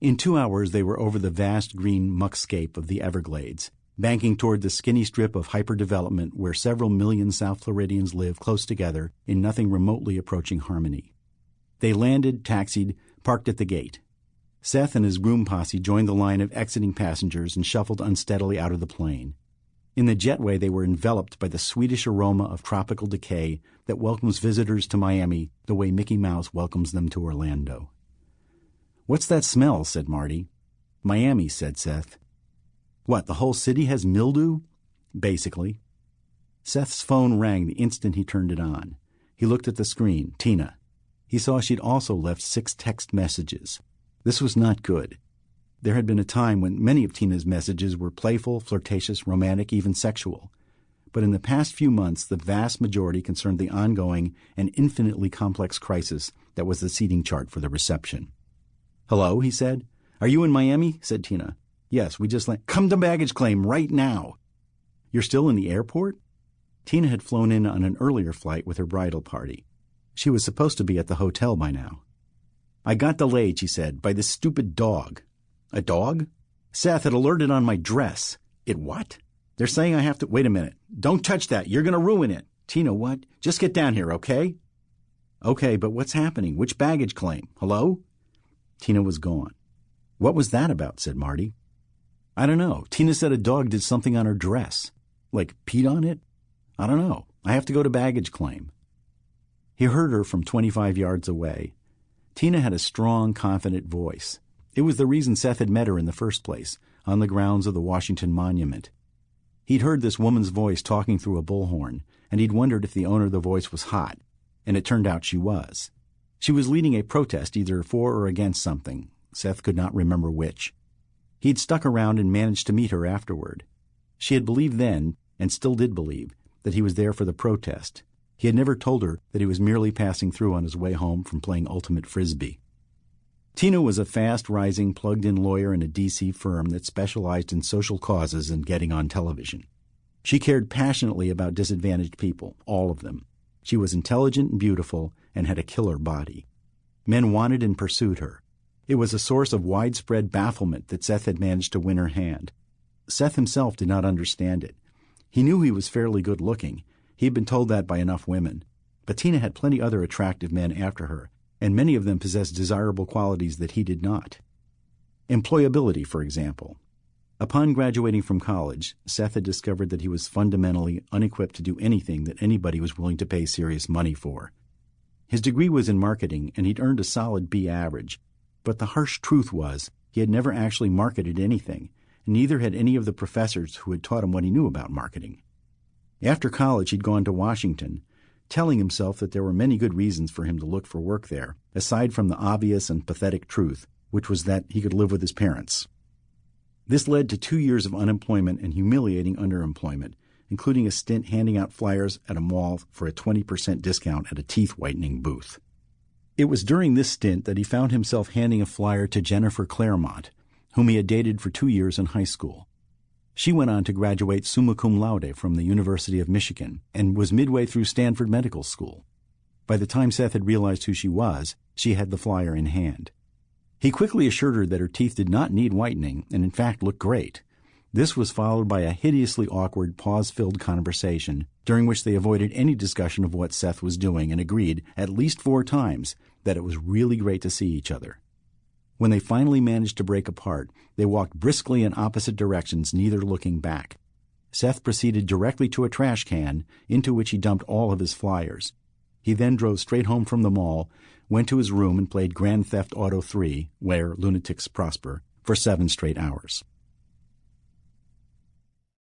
In 2 hours they were over the vast green muckscape of the Everglades, banking toward the skinny strip of hyperdevelopment where several million South Floridians live close together in nothing remotely approaching harmony. They landed, taxied, parked at the gate. Seth and his Groom Posse joined the line of exiting passengers and shuffled unsteadily out of the plane. In the jetway they were enveloped by the Swedish aroma of tropical decay that welcomes visitors to Miami the way Mickey Mouse welcomes them to Orlando. "What's that smell?" said Marty. "Miami," said Seth. "What, the whole city has mildew?" "Basically." Seth's phone rang the instant he turned it on. He looked at the screen. Tina. He saw she'd also left 6 text messages. This was not good. There had been a time when many of Tina's messages were playful, flirtatious, romantic, even sexual. But in the past few months, the vast majority concerned the ongoing and infinitely complex crisis that was the seating chart for the reception. "Hello," he said. "Are you in Miami?" said Tina. "Yes, we just landed." "Come to baggage claim right now." "You're still in the airport?" Tina had flown in on an earlier flight with her bridal party. She was supposed to be at the hotel by now. "I got delayed," she said, "by this stupid dog." "A dog?" "Seth had alerted on my dress." "It what?" "They're saying I have to—" "Wait a minute. Don't touch that. You're going to ruin it." "Tina, what?" "Just get down here, okay?" "Okay, but what's happening? Which baggage claim? Hello?" Tina was gone. "What was that about?" said Marty. "I don't know. Tina said a dog did something on her dress. Like peed on it? I don't know. I have to go to baggage claim." He heard her from 25 yards away. Tina had a strong, confident voice. It was the reason Seth had met her in the first place, on the grounds of the Washington Monument. He'd heard this woman's voice talking through a bullhorn, and he'd wondered if the owner of the voice was hot, and it turned out she was. She was leading a protest either for or against something. Seth could not remember which. He'd stuck around and managed to meet her afterward. She had believed then, and still did believe, that he was there for the protest. He had never told her that he was merely passing through on his way home from playing ultimate frisbee. Tina was a fast-rising, plugged-in lawyer in a D.C. firm that specialized in social causes and getting on television. She cared passionately about disadvantaged people, all of them. She was intelligent and beautiful and had a killer body. Men wanted and pursued her. It was a source of widespread bafflement that Seth had managed to win her hand. Seth himself did not understand it. He knew he was fairly good-looking. He had been told that by enough women. But Tina had plenty other attractive men after her, and many of them possessed desirable qualities that he did not. Employability, for example. Upon graduating from college, Seth had discovered that he was fundamentally unequipped to do anything that anybody was willing to pay serious money for. His degree was in marketing, and he'd earned a solid B average, but the harsh truth was he had never actually marketed anything, and neither had any of the professors who had taught him what he knew about marketing. After college, he'd gone to Washington, telling himself that there were many good reasons for him to look for work there, aside from the obvious and pathetic truth, which was that he could live with his parents. This led to 2 years of unemployment and humiliating underemployment, including a stint handing out flyers at a mall for a 20% discount at a teeth-whitening booth. It was during this stint that he found himself handing a flyer to Jennifer Claremont, whom he had dated for 2 years in high school. She went on to graduate summa cum laude from the University of Michigan and was midway through Stanford Medical School. By the time Seth had realized who she was, she had the flyer in hand. He quickly assured her that her teeth did not need whitening and in fact looked great. This was followed by a hideously awkward, pause-filled conversation during which they avoided any discussion of what Seth was doing and agreed, at least 4 times, that it was really great to see each other. When they finally managed to break apart, they walked briskly in opposite directions, neither looking back. Seth proceeded directly to a trash can, into which he dumped all of his flyers. He then drove straight home from the mall, went to his room and played Grand Theft Auto 3, where lunatics prosper, for 7 straight hours.